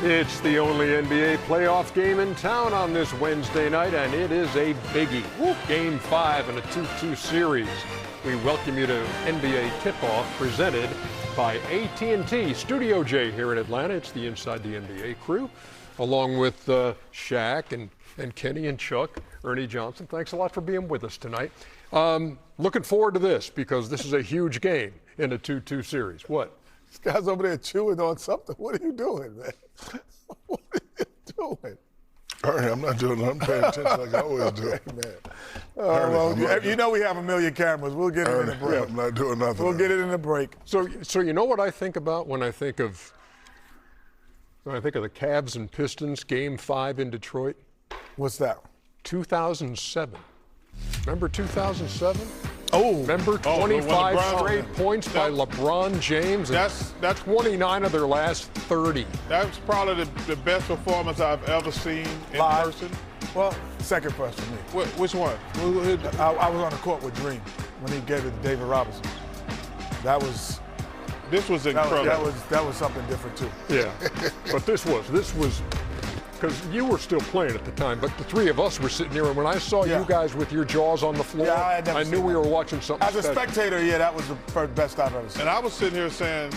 It's the only NBA playoff game in town on this Wednesday night, and it is a biggie. Game 5 in a 2-2 series. We welcome you to NBA Tip-Off presented by AT&T. Studio J here in Atlanta. It's the Inside the NBA crew, along with Shaq and Kenny and Chuck, Ernie Johnson. Thanks a lot for being with us tonight. Looking forward to this because this is a huge game in a 2-2 series. What? This guy's over there chewing on something. What are you doing, man? What are you doing? Ernie, I'm not doing nothing. I'm paying attention like I always do. Okay, man. Well, you know we have a million cameras. We'll get it in the break. I'm not doing nothing. We'll get it in the break. So you know what I think about when I think of the Cavs and Pistons Game 5 in Detroit? What's that? 2007. Remember 2007? Oh. Remember 25 straight points by LeBron James? That's 29 of their last 30. That's probably the best performance I've ever seen in person. Well, second first for me. Which one? I was on the court with Dream when he gave it to David Robinson. This was incredible. That was something different too. Yeah, but this was because you were still playing at the time, but the three of us were sitting here, and when I saw you guys with your jaws on the floor, I knew we were watching something As a spectator, that was the best I've ever seen. And I was sitting here saying,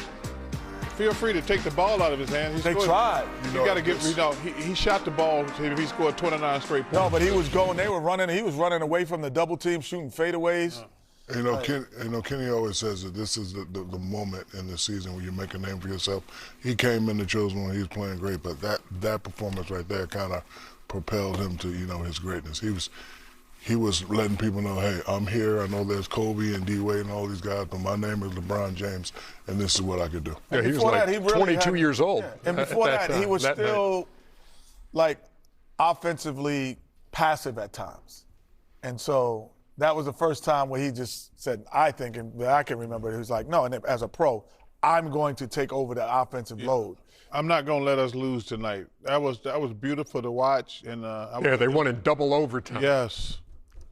feel free to take the ball out of his hand. They tried. You got to get, he shot the ball. He scored 29 straight points. No, but he was going, he was running away from the double team, shooting fadeaways. Kenny always says that this is the moment in the season where you make a name for yourself. He came in the chosen when he was playing great, but that performance right there kind of propelled him to his greatness. He was letting people know, hey, I'm here. I know there's Kobe and D-Wade and all these guys, but my name is LeBron James, and this is what I could do. Yeah, he was like 22 years old. Yeah. And before that, he was still like offensively passive at times, and so. That was the first time where he just said, I think, and I can remember, he was like, no, and as a pro, I'm going to take over the offensive load. I'm not going to let us lose tonight. That was beautiful to watch. And they won in double overtime. Yes.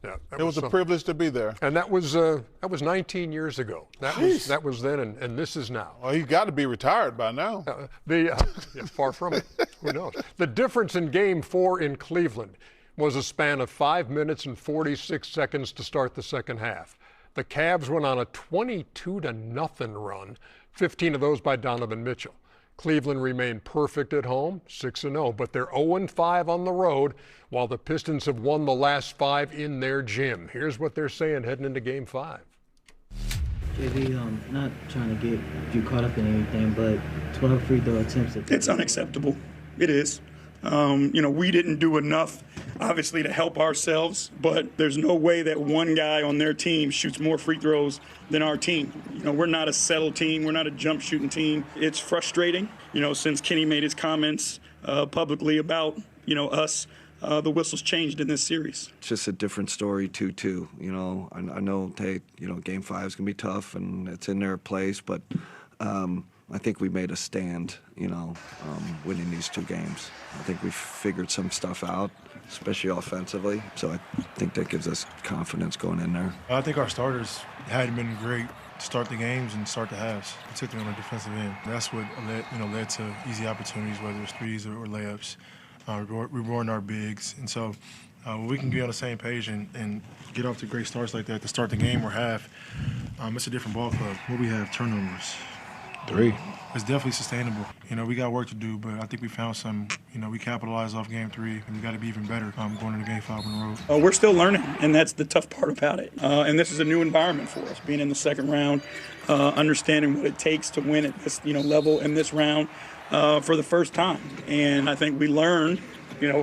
Yeah, it was a privilege to be there. And that was 19 years ago. That was then, and this is now. Well, he's got to be retired by now. Far from it. Who knows? The difference in Game 4 in Cleveland was a span of 5 minutes and 46 seconds to start the second half. The Cavs went on a 22-0 run, 15 of those by Donovan Mitchell. Cleveland remained perfect at home, 6-0, but they're 0-5 on the road, while the Pistons have won the last 5 in their gym. Here's what they're saying heading into Game 5. JV, not trying to get you caught up in anything, but 12 free throw attempts. It's unacceptable. It is. We didn't do enough, obviously, to help ourselves, but there's no way that one guy on their team shoots more free throws than our team. We're not a settle team. We're not a jump shooting team. It's frustrating, since Kenny made his comments publicly about, us. The whistle's changed in this series. It's just a different story, 2-2. I know Game 5 is going to be tough, and it's in their place, but I think we made a stand, winning these 2 games. I think we figured some stuff out, especially offensively. So I think that gives us confidence going in there. I think our starters hadn't been great to start the games and start the halves, particularly on the defensive end. That's what led to easy opportunities, whether it's threes or layups. Rewarding our bigs. And so when we can be on the same page and get off to great starts like that to start the game or half, it's a different ball club. What we have, turnovers. 3. It's definitely sustainable. We got work to do, but I think we found some. We capitalized off Game 3, and we got to be even better going into Game 5 on the road. We're still learning, and that's the tough part about it. And this is a new environment for us, being in the second round, understanding what it takes to win at this level in this round for the first time. And I think we learned,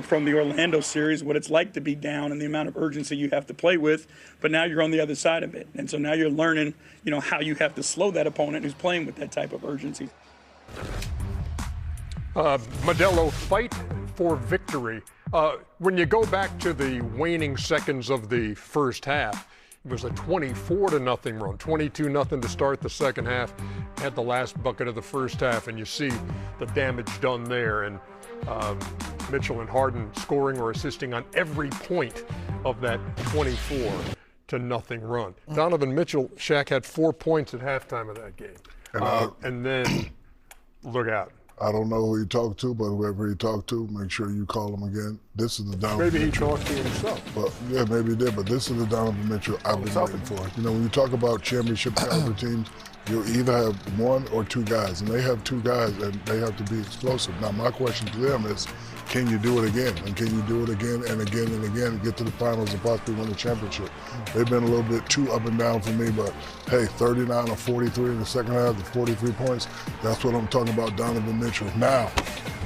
from the Orlando series, what it's like to be down and the amount of urgency you have to play with. But now you're on the other side of it. And so now you're learning, how you have to slow that opponent who's playing with that type of urgency. Modelo, fight for victory. When you go back to the waning seconds of the first half, it was a 24-0 run, 22-0 to start the second half. Had the last bucket of the first half, and you see the damage done there. And Mitchell and Harden scoring or assisting on every point of that 24-0 run. Donovan Mitchell, Shaq had 4 points at halftime of that game. And then, look out. I don't know who he talked to, but whoever he talked to, make sure you call him again. This is the Donovan Maybe he Mitchell. talked to himself. But yeah, maybe he did. But this is the Donovan Mitchell I've been waiting for. You know, when you talk about championship caliber teams, you either have one or two guys, and they have two guys, and they have to be explosive. Now, my question to them is, can you do it again? And can you do it again and again and again and get to the finals and possibly win the championship? They've been a little bit too up and down for me, but hey, 39 or 43 in the second half, the 43 points, that's what I'm talking about, Donovan Mitchell. Now,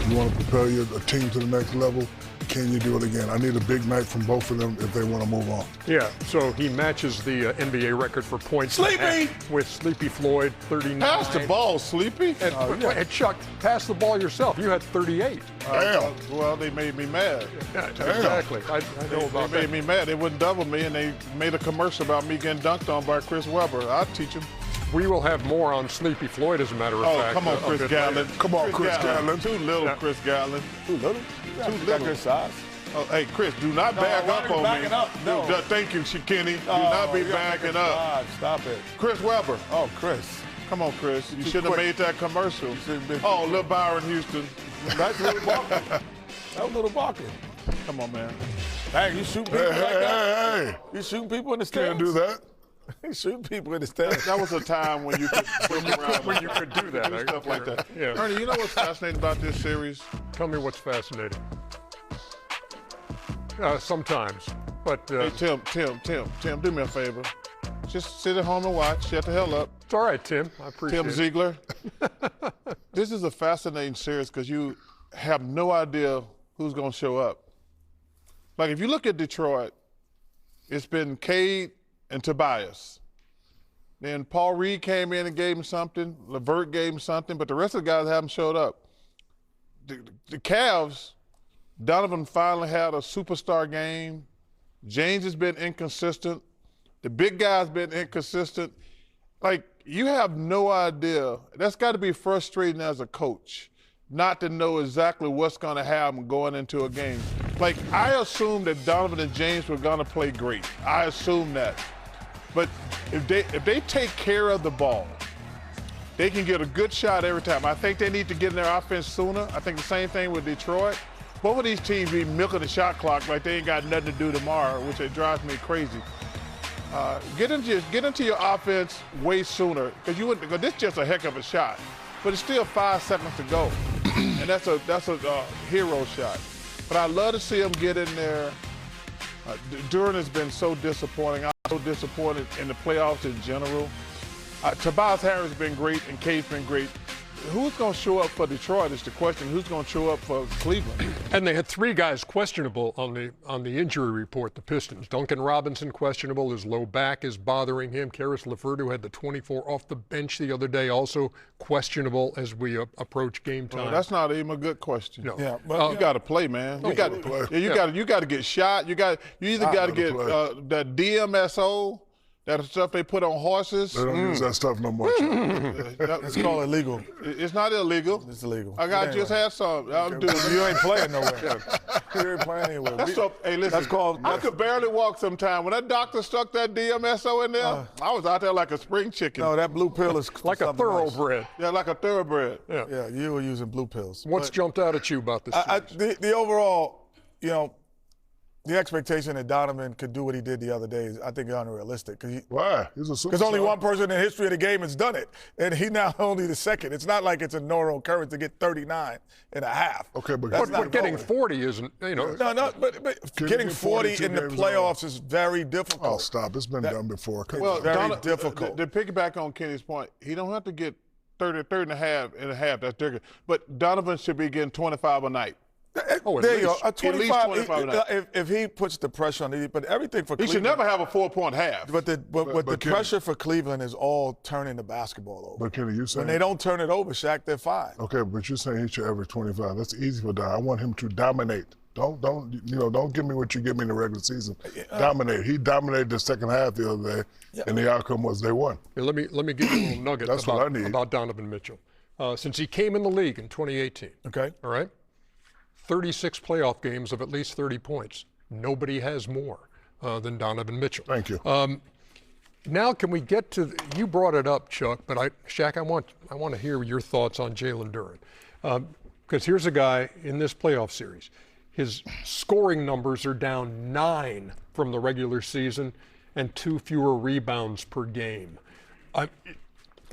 you want to propel your team to the next level, can you do it again? I need a big night from both of them if they want to move on. Yeah, so he matches the NBA record for points. Sleepy! With Sleepy Floyd, 39. Pass the ball, Sleepy. And Chuck, pass the ball yourself. You had 38. Damn. Well, they made me mad. Yeah, exactly. I know about They made me mad. They wouldn't double me, and they made a commercial about me getting dunked on by Chris Webber. I'll teach him. We will have more on Sleepy Floyd, as a matter of fact. Oh, come on, Chris Gatlin. Come on, Chris Gatlin. Too little, Yeah. Chris Gatlin. Too little? Too little. Good size. Oh, hey, Chris, do not back why up are you on backing me. up? No. Thank you, Kenny. Do not be you gotta backing make a up. slide. Stop it. Chris Webber. Oh, Chris. Come on, Chris. You too should have quick. made that commercial. should've been- Oh, Lil Byron Houston. That's little Barkley. That was little Barkley. Come on, man. Dang, you shooting people Hey, like that? hey. You shooting people in the stands? Can't do that. You shooting people in the stands. That was a time when you could swim around. when you could do that. Do stuff like that. Yeah. Ernie, you know what's fascinating about this series? Tell me what's fascinating. Sometimes, but Hey, Tim, do me a favor. Just sit at home and watch. Shut the hell up. it's all right, Tim. I appreciate Tim it. Ziegler. This is a fascinating series because you have no idea who's going to show up. Like, if you look at Detroit, it's been Cade and Tobias. Then Paul Reed came in and gave him something. LeVert gave him something, but the rest of the guys haven't showed up. The Cavs, Donovan finally had a superstar game. James has been inconsistent. The big guy's been inconsistent. Like, you have no idea. That's got to be frustrating as a coach, not to know exactly what's going to happen going into a game. Like, I assumed that Donovan and James were going to play great. I assumed that. But if they take care of the ball, they can get a good shot every time. I think they need to get in their offense sooner. I think the same thing with Detroit. Both of these teams be milking the shot clock like they ain't got nothing to do tomorrow, which it drives me crazy. Get into your offense way sooner, because this is just a heck of a shot. But it's still 5 seconds to go, and that's a hero shot. But I love to see them get in there. Duran has been so disappointing. I'm so disappointed in the playoffs in general. Tobias Harris has been great, and Cade's been great. Who's going to show up for Detroit is the question. Who's going to show up for Cleveland? And they had 3 guys questionable on the injury report, the Pistons. Duncan Robinson questionable. His low back is bothering him. Karis LeVert, who had the 24 off the bench the other day, also questionable as we approach game time. Well, that's not even a good question. No. Yeah, but You got to play, man. You got to play. You got to get shot. You either got to get that DMSO, that stuff they put on horses. They don't use that stuff no more. it's called illegal. It's not illegal. It's illegal. I got just had some. I'm doing. You ain't playing nowhere. You ain't playing anywhere. Hey, listen. That's called. I could barely walk sometime. When that doctor stuck that DMSO in there, I was out there like a spring chicken. No, that blue pill is like a something else. thoroughbred. Yeah, like a thoroughbred. Yeah, you were using blue pills. What's jumped out at you about this series? The overall, the expectation that Donovan could do what he did the other day is, I think, unrealistic. Why? He's a superstar. Because only one person in the history of the game has done it, and he now only the second. It's not like it's a normal occurrence to get 39 and a half. Okay, but That's getting normal. 40 isn't, No, but Can getting you get 40 42 in the games playoffs is very difficult. Oh, stop. It's been done before. Come Well, on. Very difficult. To piggyback on Kenny's point, he don't have to get 30 and a half. That's different. But Donovan should be getting 25 a night. Oh, at There you go. least. A 25. At least 25 now. If he puts the pressure on, but everything for He Cleveland. should never have a 4-point half. But the Kenny- pressure for Cleveland is all turning the basketball over. But Kenny, you saying When they don't turn it over, Shaq, they're fine. okay, but you're saying he should average 25. That's easy for Don. I want him to dominate. Don't give me what you give me in the regular season. Dominate. He dominated the second half the other day, and the outcome was they won. Here, let me give you a little nugget That's what I need. about Donovan Mitchell. Since he came in the league in 2018, Okay. all right, 36 playoff games of at least 30 points. Nobody has more than Donovan Mitchell. Thank you. Now, can we get to you brought it up, Chuck? But Shaq, I want to hear your thoughts on Jalen Duran. Because here's a guy in this playoff series. His scoring numbers are down 9 from the regular season and 2 fewer rebounds per game.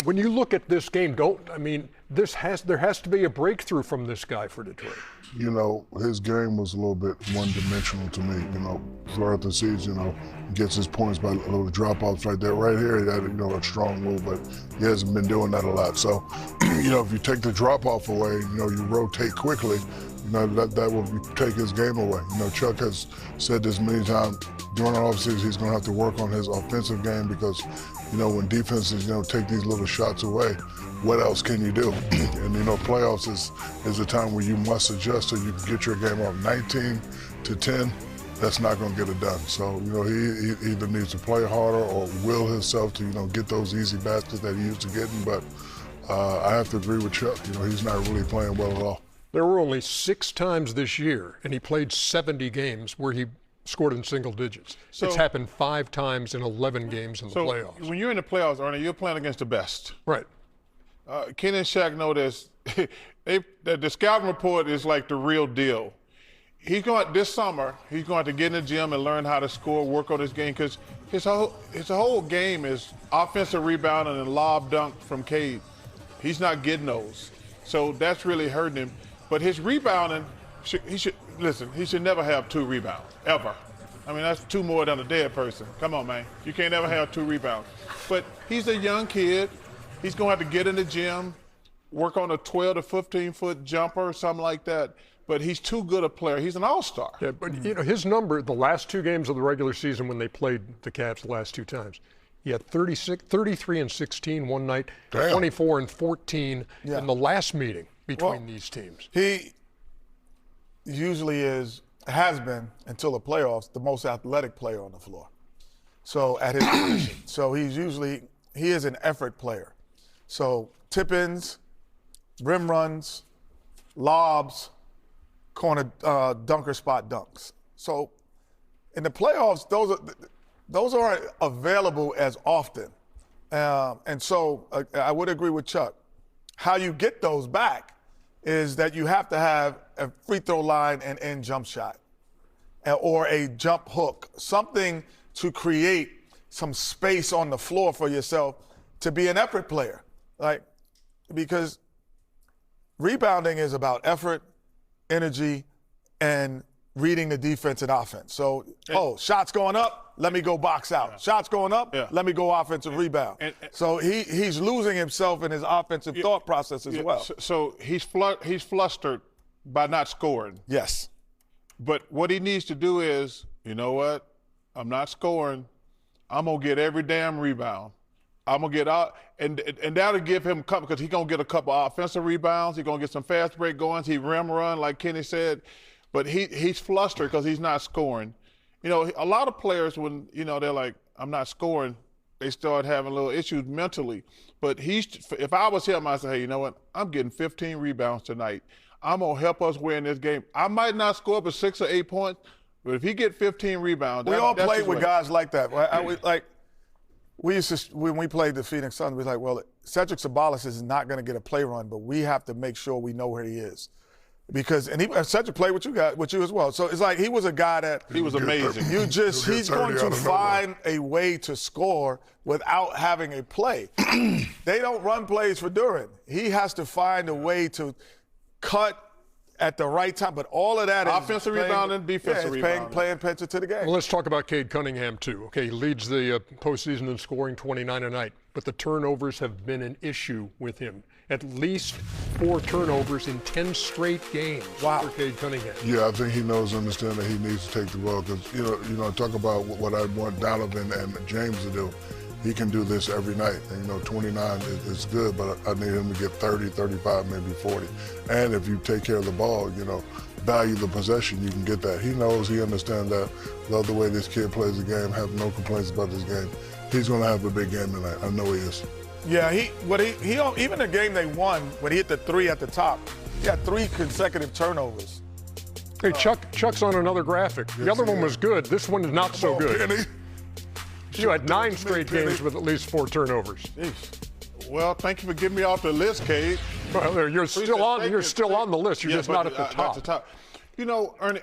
When you look at this game, there has to be a breakthrough from this guy for Detroit. You know, his game was a little bit one-dimensional to me. You know, throughout the season, you know, gets his points by little drop-offs right there. Right here, he had, you know, a strong move, but he hasn't been doing that a lot. So, you know, if you take the drop-off away, you know, you rotate quickly, you know, that will take his game away. You know, Chuck has said this many times. During the offseason, he's going to have to work on his offensive game because, you know, when defenses, you know, take these little shots away, what else can you do? And, you know, playoffs is a time where you must adjust so you can get your game off 19-10. That's not going to get it done. So, you know, he either needs to play harder or will himself to, you know, get those easy baskets that he used to getting. But I have to agree with Chuck. You know, he's not really playing well at all. There were only 6 times this year, and he played 70 games where he scored in single digits. So, it's happened 5 times in 11 games in the playoffs. When you're in the playoffs, Ernie, you're playing against the best. Right. Ken and Shaq know this. The scouting report is like the real deal. This summer, he's going to get in the gym and learn how to score, work on his game, because his whole game is offensive rebounding and lob dunk from Cade. He's not getting those. So that's really hurting him. But his rebounding, he should never have 2 rebounds, ever. I mean, that's 2 more than a dead person. Come on, man. You can't ever have 2 rebounds. But he's a young kid. He's going to have to get in the gym, work on a 12 to 15-foot jumper or something like that. But he's too good a player. He's an all-star. Yeah, but, you know, his number, the last 2 games of the regular season when they played the Cavs the last 2 times, he had 33 and 16 one night, 24 and 14 in the last meeting between these teams. He usually has been, until the playoffs, the most athletic player on the floor. So at his position. So he is an effort player. So tip-ins, rim runs, lobs, corner dunker spot dunks. So in the playoffs, those aren't available as often. And so I would agree with Chuck. How you get those back is that you have to have a free throw line and end jump shot or a jump hook, something to create some space on the floor for yourself to be an effort player. Because rebounding is about effort, energy, and reading the defense and offense. So, shots going up, let me go box out. Yeah. Shots going up, let me go offensive rebound. So he's losing himself in his offensive thought process as well. So he's flustered by not scoring. Yes. But what he needs to do is, you know what? I'm not scoring. I'm going to get every damn rebound. I'm going to get out, and that'll give him a couple, because he's going to get a couple offensive rebounds. He's going to get some fast break goings. He rim run, like Kenny said. But he's flustered because he's not scoring. You know, a lot of players, when, you know, they're like, I'm not scoring, they start having little issues mentally. But if I was him, I'd say, hey, you know what? I'm getting 15 rebounds tonight. I'm going to help us win this game. I might not score but 6 or 8 points, but if he get 15 rebounds, we all played with guys like that. We used to, when we played the Phoenix Suns, we were like, well, Cedric Sabalas is not going to get a play run, but we have to make sure we know where he is. Because Cedric played with you as well. So it's like he was a guy that he was amazing. He's going to find a way to score without having a play. They don't run plays for Duren. He has to find a way to cut at the right time. But all of that is offensive rebounding, defensive rebounding. Playing attention to the game. Well, let's talk about Cade Cunningham too. Okay, he leads the postseason in scoring, 29 a night. But the turnovers have been an issue with him. At least 4 turnovers in 10 straight games for Cade Cunningham. Yeah, I think he understands that he needs to take the ball because, you know, talk about what I want Donovan and James to do. He can do this every night. And, you know, 29 is good, but I need him to get 30, 35, maybe 40. And if you take care of the ball, you know, value the possession, you can get that. He understands that. Love the way this kid plays the game, have no complaints about this game. He's going to have a big game tonight. I know he is. Yeah, even the game they won, when he hit the 3 at the top, he had 3 consecutive turnovers. Hey, Chuck's on another graphic. The other one was good. This one is not so good. Penny. You had 9 straight games with at least 4 turnovers. Jeez. Well, thank you for getting me off the list, Cade. Well, you're still on the list. You're just not at the top. Not the top. You know, Ernie,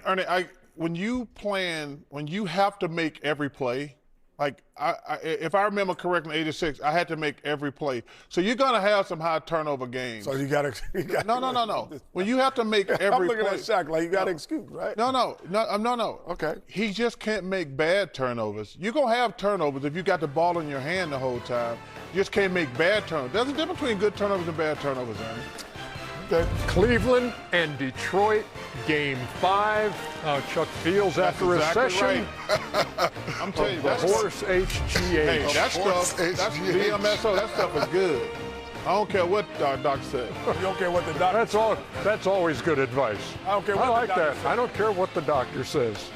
when you have to make every play. Like, if I remember correctly, in '86, I had to make every play. So you're gonna have some high turnover games. So you gotta no. When you have to make every I'm looking play, at Shaq like you got to excuse, right? No. Okay. He just can't make bad turnovers. You're gonna have turnovers if you got the ball in your hand the whole time. You just can't make bad turnovers. There's a difference between good turnovers and bad turnovers, Ernie. Okay. Cleveland and Detroit, Game 5. Chuck Fields after exactly a session. Right. I'm telling you, that's Horse HGH. Hey, that stuff, that's VMSO. That stuff is good. I don't care what Doc said. You don't care what the doctor. That's always good advice. I don't care what I like the doctor that. says. I don't care what the doctor says.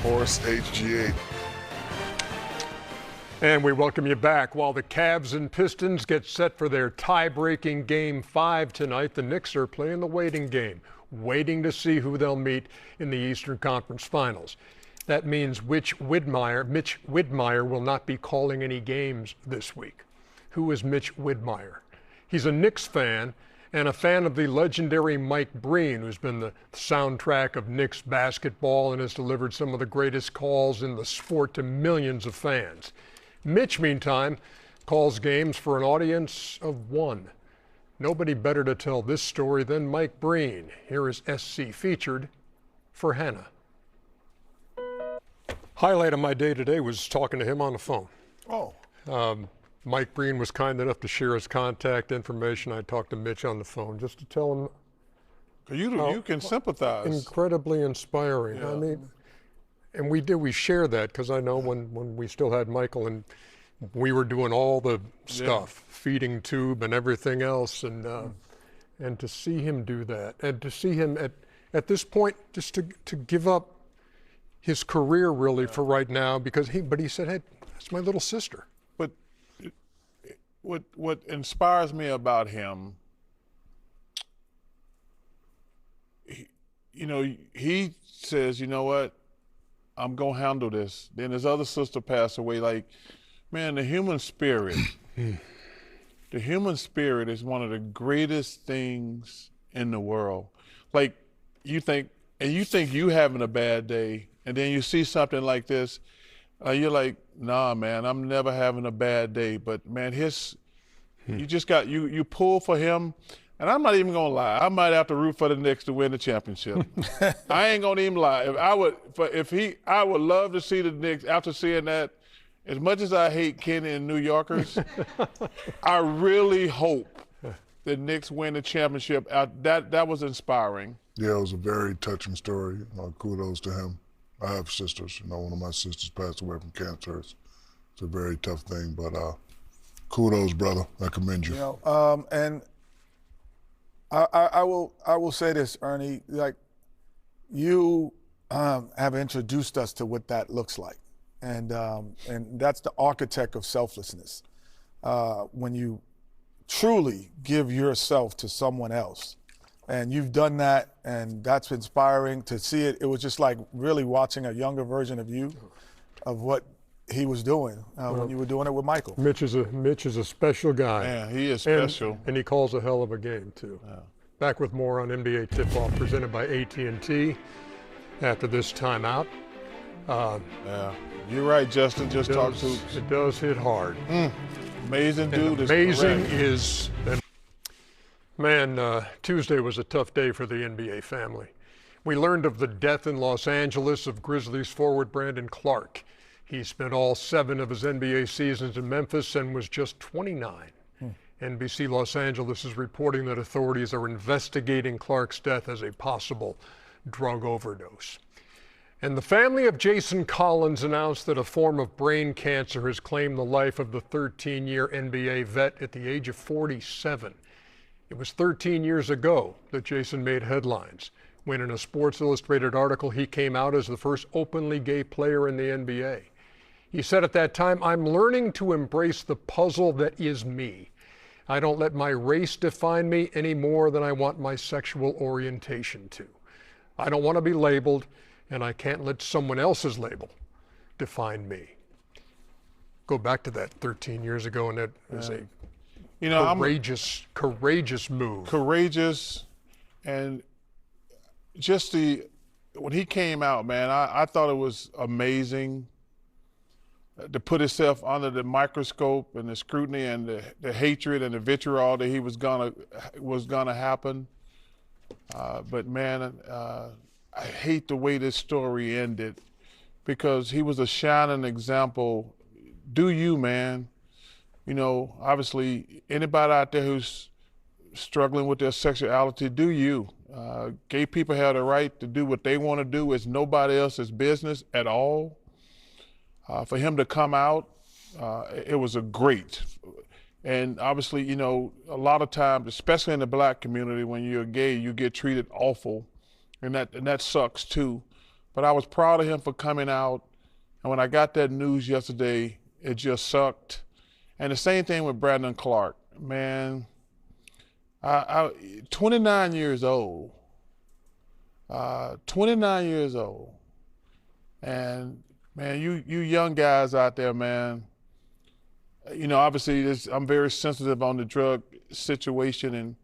Horse HGA. And we welcome you back. While the Cavs and Pistons get set for their tie-breaking Game 5 tonight, the Knicks are playing the waiting game, waiting to see who they'll meet in the Eastern Conference Finals. That means Mitch Widmire will not be calling any games this week. Who is Mitch Widmire? He's a Knicks fan and a fan of the legendary Mike Breen, who's been the soundtrack of Knicks basketball and has delivered some of the greatest calls in the sport to millions of fans. Mitch, meantime, calls games for an audience of one. Nobody better to tell this story than Mike Breen. Here is SC featured for Hannah. Highlight of my day today was talking to him on the phone. Oh. Mike Breen was kind enough to share his contact information. I talked to Mitch on the phone just to tell him. You can sympathize. Incredibly inspiring. Yeah. I mean, and we share that because I know when we still had Michael and we were doing all the stuff, feeding tube and everything else, and to see him do that, and to see him at this point just to give up his career really for right now because he said, hey, that's my little sister. But what inspires me about him, he says, you know what? I'm going to handle this. Then his other sister passed away. Like, man, the human spirit is one of the greatest things in the world. Like, you think you having a bad day, and then you see something like this, you're like, nah, man, I'm never having a bad day. But, man, you just got, you pull for him. And I'm not even gonna lie. I might have to root for the Knicks to win the championship. I ain't gonna even lie. I would love to see the Knicks after seeing that. As much as I hate Kenny and New Yorkers, I really hope the Knicks win the championship. That was inspiring. Yeah, it was a very touching story. Kudos to him. I have sisters. One of my sisters passed away from cancer. It's a very tough thing, but kudos, brother. I commend you. And I will say this, Ernie, like you have introduced us to what that looks like. And that's the architect of selflessness. When you truly give yourself to someone else. And you've done that, and that's inspiring to see it. It was just like really watching a younger version of you, of what he was doing when you were doing it with Michael. Mitch is a special guy. Yeah, he is special. And he calls a hell of a game, too. Yeah. Back with more on NBA Tip-Off presented by AT&T after this timeout. Yeah, you're right, Justin. Talk to it does hit hard. Amazing dude. Amazing is. Man, Tuesday was a tough day for the NBA family. We learned of the death in Los Angeles of Grizzlies forward Brandon Clark. He spent all 7 of his NBA seasons in Memphis and was just 29. NBC Los Angeles is reporting that authorities are investigating Clark's death as a possible drug overdose. And the family of Jason Collins announced that a form of brain cancer has claimed the life of the 13-year NBA vet at the age of 47. It was 13 years ago that Jason made headlines when in a Sports Illustrated article he came out as the first openly gay player in the NBA. He said at that time, "I'm learning to embrace the puzzle that is me. I don't let my race define me any more than I want my sexual orientation to. I don't want to be labeled, and I can't let someone else's label define me." Go back to that 13 years ago, and that was You know, courageous move. Courageous, and just when he came out, man, I thought it was amazing to put himself under the microscope and the scrutiny and the hatred and the vitriol that he was gonna happen. But man, I hate the way this story ended, because he was a shining example. Do you, man? You know, obviously, anybody out there who's struggling with their sexuality, do you? Gay people have the right to do what they want to do. It's nobody else's business at all. For him to come out, it was a great. And obviously, you know, a lot of times, especially in the black community, when you're gay, you get treated awful, and that sucks too. But I was proud of him for coming out. And when I got that news yesterday, it just sucked. And the same thing with Brandon Clark. Man, 29 years old. 29 years old. And man, you young guys out there, man, you know, obviously I'm very sensitive on the drug situation, and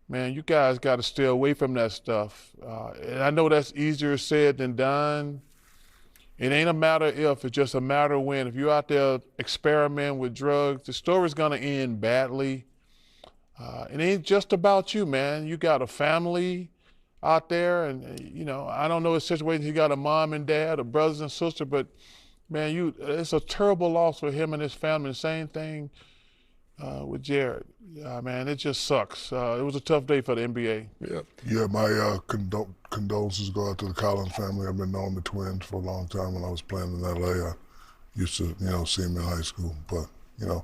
man, you guys got to stay away from that stuff. And I know that's easier said than done. It ain't a matter if, it's just a matter of when. If you're out there experimenting with drugs, the story's gonna end badly. It ain't just about you, man. You got a family out there, and you know, I don't know the situation. You got a mom and dad, or brothers and sisters, but man, it's a terrible loss for him and his family. The same thing with Jared. Man, it just sucks. It was a tough day for the NBA. Yeah, my condolences go out to the Collins family. I've been knowing the twins for a long time. When I was playing in LA, I used to, you know, see them in high school. But, you know,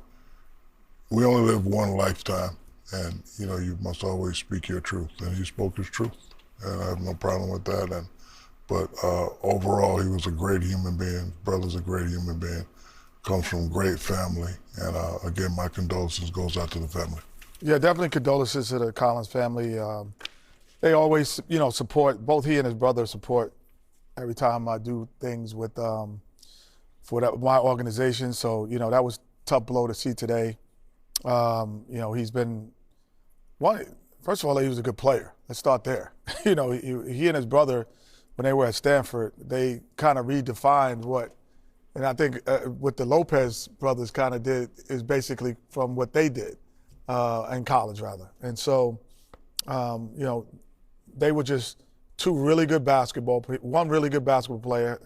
we only live one lifetime, and, you know, you must always speak your truth. And he spoke his truth, and I have no problem with that. But overall, he was a great human being. Brother's a great human being. Comes from a great family. And again, my condolences goes out to the family. Yeah, definitely condolences to the Collins family. They always, you know, support, both he and his brother support every time I do things with my organization. So, you know, that was a tough blow to see today. You know, he's been first of all, he was a good player. Let's start there. You know, he and his brother, when they were at Stanford, they kind of redefined what, and I think what the Lopez brothers kind of did is basically from what they did in college, rather. And so, you know, they were just two really good one really good basketball player.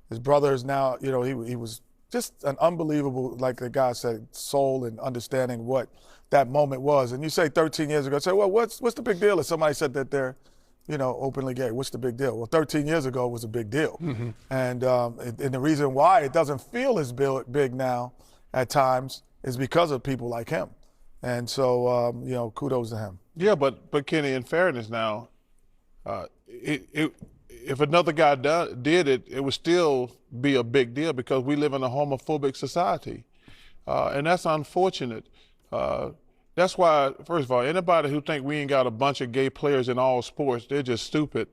His brother is now, you know, he was just an unbelievable, like the guy said, soul and understanding what that moment was. And you say 13 years ago, say, well, what's the big deal if somebody said that they're, you know, openly gay? What's the big deal? Well, 13 years ago was a big deal. Mm-hmm. And the reason why it doesn't feel as big now at times is because of people like him. And so, you know, kudos to him. Yeah, but Kenny, in fairness now, if another guy did it, it would still be a big deal, because we live in a homophobic society. And that's unfortunate. That's why, first of all, anybody who think we ain't got a bunch of gay players in all sports, they're just stupid.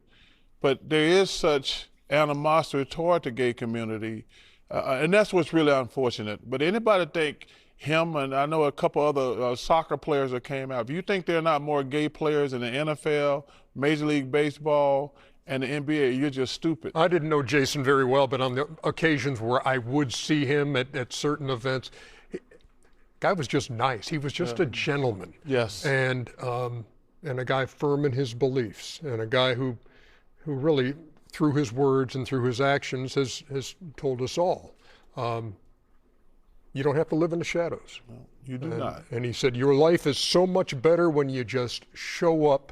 But there is such animosity toward the gay community, and that's what's really unfortunate. But anybody think him, and I know a couple other soccer players that came out, if you think there are not more gay players in the NFL, Major League Baseball, and the NBA, you're just stupid. I didn't know Jason very well, but on the occasions where I would see him at certain events, guy was just nice. He was just a gentleman. Yes. And a guy firm in his beliefs, and a guy who really, through his words and through his actions, has told us all, you don't have to live in the shadows. No, you do not. And he said, your life is so much better when you just show up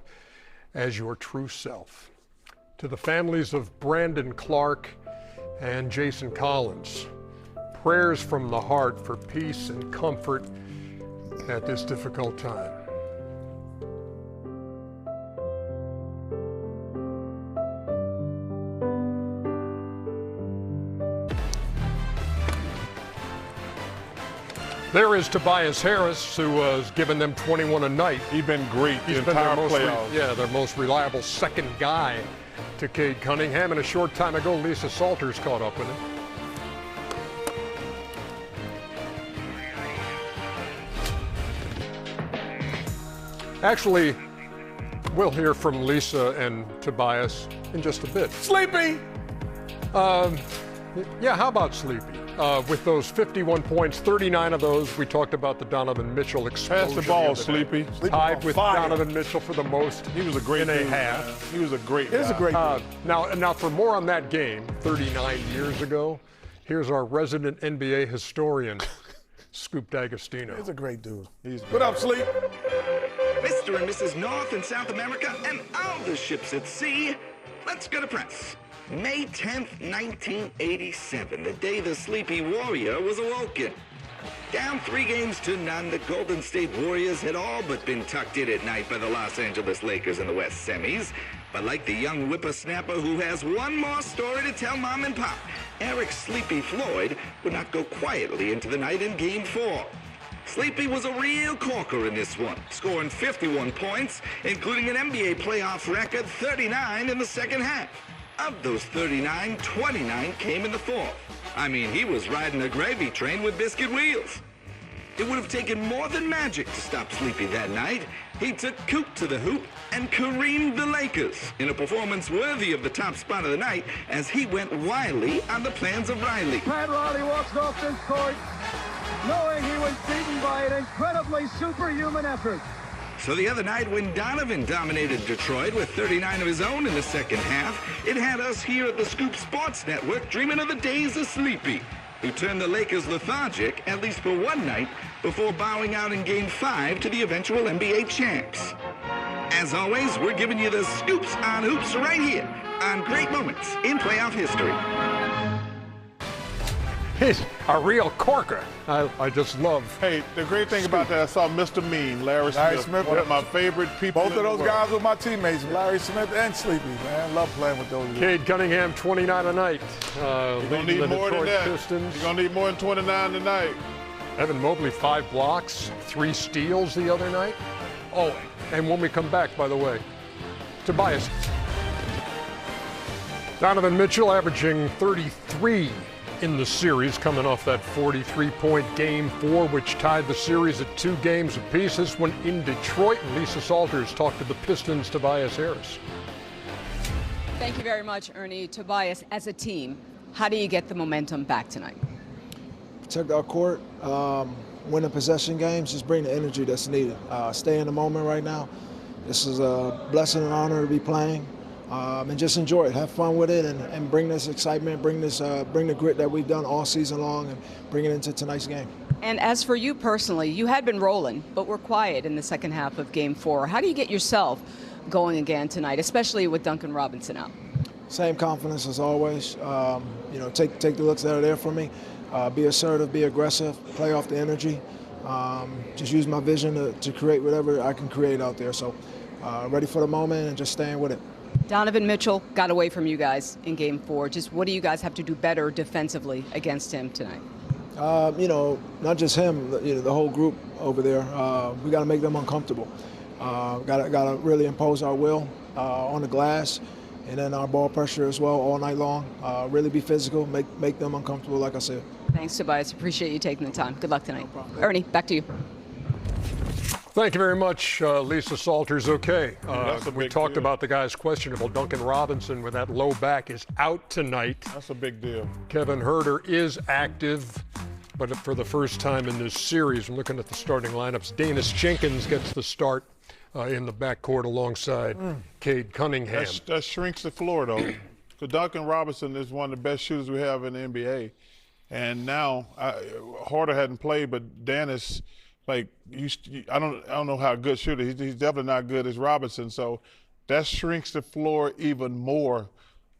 as your true self. To the families of Brandon Clark and Jason Collins, prayers from the heart for peace and comfort at this difficult time. There is Tobias Harris, who has given them 21 a night. He's been great. He's been their most reliable second guy to Cade Cunningham. And a short time ago, Lisa Salters caught up with him. Actually, we'll hear from Lisa and Tobias in just a bit. Sleepy! Yeah, how about Sleepy? With those 51 points, 39 of those, we talked about the Donovan Mitchell explosion. Pass the ball, Sleepy. Tied with Donovan Mitchell for the most. He was a great in a half. Man. He was a great guy. He was a great guy. Now, for more on that game, 39 years ago, here's our resident NBA historian, Scoop D'Agostino. He's a great dude. He's What up, Sleep? Mr. and Mrs. North and South America and all the ships at sea, let's go to press. May 10th, 1987, the day the Sleepy Warrior was awoken. Down 3-0, the Golden State Warriors had all but been tucked in at night by the Los Angeles Lakers in the West semis. But like the young whippersnapper who has one more story to tell Mom and Pop, Eric Sleepy Floyd would not go quietly into the night in Game 4. Sleepy was a real corker in this one, scoring 51 points, including an NBA playoff record 39 in the second half. Of those 39, 29 came in the fourth. I mean, he was riding a gravy train with biscuit wheels. It would have taken more than magic to stop Sleepy that night. He took Coop to the hoop and careened the Lakers in a performance worthy of the top spot of the night as he went wildly on the plans of Riley. Pat Riley walks off this court knowing he was beaten by an incredibly superhuman effort. So the other night when Donovan dominated Detroit with 39 of his own in the second half, it had us here at the Scoop Sports Network dreaming of the days of Sleepy, who turned the Lakers lethargic, at least for one night, before bowing out in Game 5 to the eventual NBA champs. As always, we're giving you the scoops on hoops right here on Great Moments in Playoff History. He's a real corker. I just love. Hey, the great thing about that, I saw Mr. Mean, Larry Smith, one of my favorite people. Both of those guys were my teammates, Larry Smith and Sleepy, man. Love playing with those guys. Cade Cunningham, 29 a night. You're going to need more than that. Pistons. You're going to need more than 29 tonight. Evan Mobley, 5 blocks, 3 steals the other night. Oh, and when we come back, by the way, Tobias. Donovan Mitchell averaging 33 in the series, coming off that 43-point Game 4, which tied the series at 2 games apiece. This one in Detroit. And Lisa Salters talked to the Pistons' Tobias Harris. Thank you very much, Ernie. Tobias, as a team, how do you get the momentum back tonight? Protect our court, win the possession games, just bring the energy that's needed. Stay in the moment right now. This is a blessing and honor to be playing. And just enjoy it, have fun with it, and bring this excitement, bring the grit that we've done all season long, and bring it into tonight's game. And as for you personally, you had been rolling, but were quiet in the second half of Game 4. How do you get yourself going again tonight, especially with Duncan Robinson out? Same confidence as always. Take the looks that are there for me. Be assertive, be aggressive, play off the energy. Just use my vision to create whatever I can create out there. So ready for the moment and just staying with it. Donovan Mitchell got away from you guys in Game 4. Just what do you guys have to do better defensively against him tonight? Not just him, the whole group over there. We got to make them uncomfortable. Got to really impose our will on the glass, and then our ball pressure as well all night long. Really be physical, make them uncomfortable, like I said. Thanks, Tobias. Appreciate you taking the time. Good luck tonight. No Ernie, back to you. Thank you very much, Lisa Salters. Okay, we talked about the guy's questionable. Duncan Robinson with that low back is out tonight. That's a big deal. Kevin Huerter is active, but for the first time in this series, I'm looking at the starting lineups. Danis Jenkins gets the start in the backcourt alongside Cade Cunningham. That shrinks the floor, though. Because Duncan Robinson is one of the best shooters we have in the NBA. And now, Huerter hadn't played, but Danis, I don't know how good shooter. He's definitely not good as Robinson. So that shrinks the floor even more.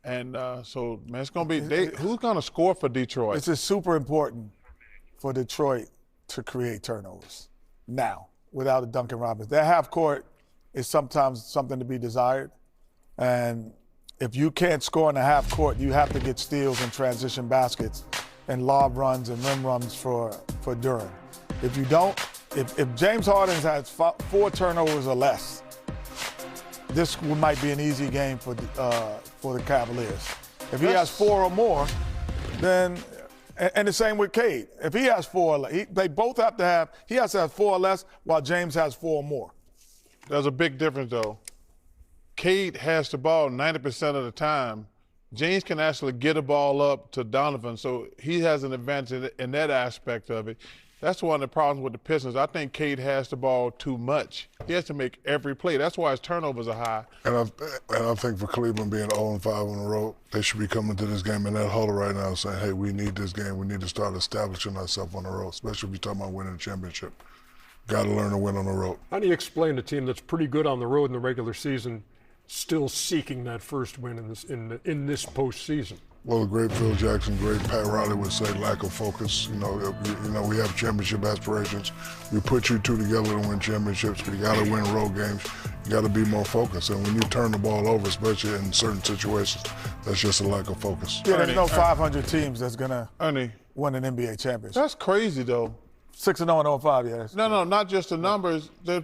And so, man, it's going to be who's going to score for Detroit? It's just super important for Detroit to create turnovers now without a Duncan Robinson. Their half court is sometimes something to be desired. And if you can't score in the half court, you have to get steals and transition baskets and lob runs and rim runs for Duran. If you don't, if James Harden has 4 turnovers or less, this might be an easy game for the Cavaliers. If he has 4 or more, then and the same with Cade. If he has 4, they both have to have. He has to have 4 or less, while James has 4 or more. There's a big difference, though. Cade has the ball 90% of the time. James can actually get a ball up to Donovan, so he has an advantage in that aspect of it. That's one of the problems with the Pistons. I think Cade has the ball too much. He has to make every play. That's why his turnovers are high. And I think for Cleveland being 0-5 on the road, they should be coming to this game in that huddle right now saying, hey, we need this game. We need to start establishing ourselves on the road, especially if you're talking about winning a championship. Got to learn to win on the road. How do you explain a team that's pretty good on the road in the regular season still seeking that first win in this postseason? Well, the great Phil Jackson, great Pat Riley would say lack of focus. You know, we have championship aspirations. We put you two together to win championships, but you got to win road games. You got to be more focused. And when you turn the ball over, especially in certain situations, that's just a lack of focus. Yeah, there's no 500 teams that's going to win an NBA championship. That's crazy, though. 6-0 and 05, yes. No, not just the numbers. They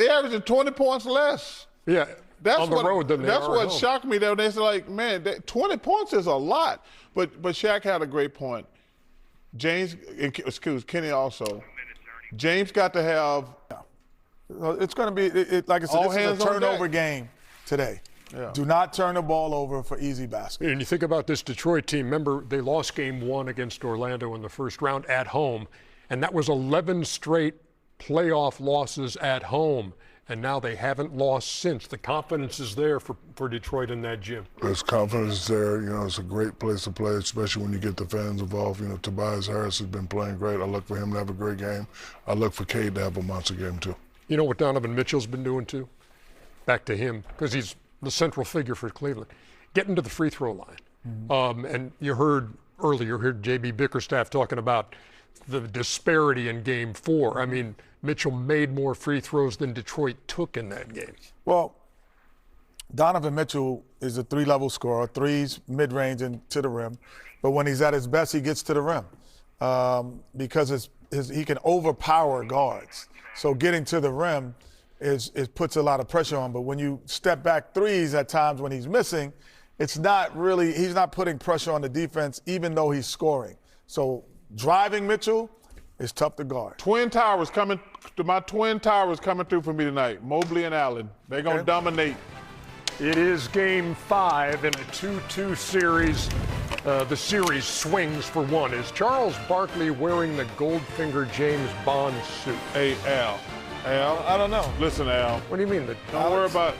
averaging 20 points less. Yeah. That's on the road than they That's are what at home. shocked me, though. They said, like, man, 20 points is a lot. But Shaq had a great point. Kenny also. James got to have. It's going to be, like I said, this is a turnover game today. Yeah. Do not turn the ball over for easy baskets. And you think about this Detroit team. Remember, they lost game 1 against Orlando in the first round at home, and that was 11 straight playoff losses at home. And now they haven't lost since. The confidence is there for Detroit in that gym. There's confidence there. You know, it's a great place to play, especially when you get the fans involved. You know, Tobias Harris has been playing great. I look for him to have a great game. I look for Cade to have a monster game, too. You know what Donovan Mitchell's been doing, too? Back to him, because he's the central figure for Cleveland. Getting to the free throw line. Mm-hmm. And you heard J.B. Bickerstaff talking about the disparity in game 4. I mean, Mitchell made more free throws than Detroit took in that game. Well, Donovan Mitchell is a 3-level scorer, threes, mid-range, and to the rim. But when he's at his best, he gets to the rim because he can overpower guards. So getting to the rim puts a lot of pressure on. But when you step back threes at times when he's missing, he's not putting pressure on the defense even though he's scoring. So driving Mitchell is tough to guard. My twin towers coming through for me tonight, Mobley and Allen. They're going to dominate. It is game 5 in a 2-2 series. The series swings for 1. Is Charles Barkley wearing the Goldfinger James Bond suit? Hey, Al, I don't know. Listen, Al. What do you mean? Don't worry about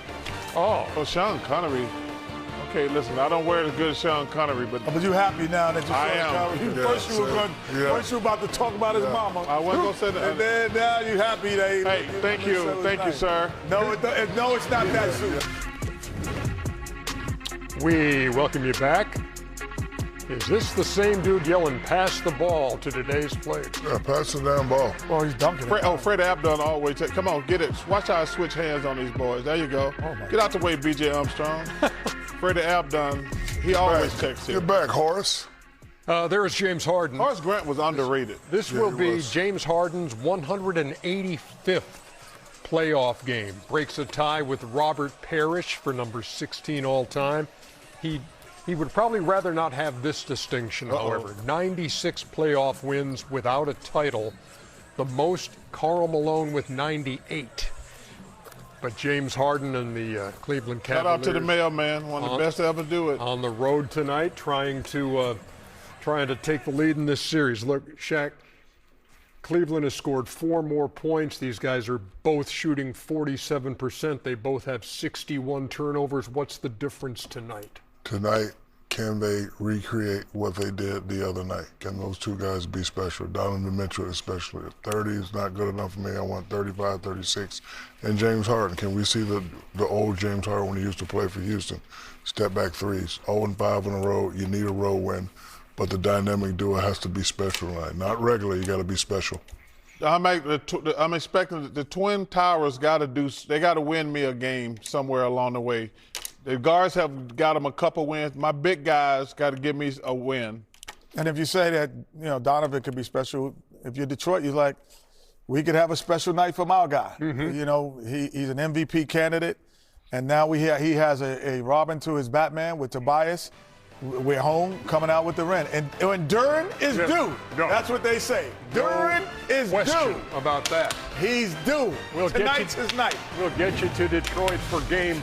Sean Connery. Okay, listen, I don't wear it as good as Sean Connery, but you happy now that you I am. First you were about to talk about his mama. I wasn't going to say that. And then now you happy that he. Hey, thank you, sir. No, it's not that suit. We welcome you back. Is this the same dude yelling, pass the ball to today's players? Yeah, pass the damn ball. Well, he's dunking it. Fred Abdon always said, come on, get it. Watch how I switch hands on these boys. There you go. Get out the way, B.J. Armstrong. Fred Abdon, he always checks it. Get back, Horace. There is James Harden. Horace Grant was underrated. This will be James Harden's 185th playoff game. Breaks a tie with Robert Parrish for number 16 all time. He would probably rather not have this distinction, however. 96 playoff wins without a title. The most, Karl Malone with 98. But James Harden and the Cleveland Cavaliers. Shout out to the mailman, one of the best to ever do it. On the road tonight, trying to take the lead in this series. Look, Shaq, Cleveland has scored 4 more points. These guys are both shooting 47%. They both have 61 turnovers. What's the difference tonight? Tonight, can they recreate what they did the other night? Can those two guys be special? Donovan Mitchell especially. 30 is not good enough for me. I want 35, 36. And James Harden, can we see the old James Harden when he used to play for Houston? Step back threes, 0-5 on the road. You need a road win. But the dynamic duo has to be special tonight. Not regular, you got to be special. I'm expecting the Twin Towers got to win me a game somewhere along the way. The guards have got them a couple wins. My big guys got to give me a win. And if you say that, Donovan could be special, if you're Detroit, you're like, we could have a special night from our guy. Mm-hmm. He's an MVP candidate, and now he has a Robin to his Batman with Tobias. we're home, coming out with the win. And Duren is due. No. That's what they say. Duren is Question due. about that. He's due. Tonight's his night. We'll get you to Detroit for Game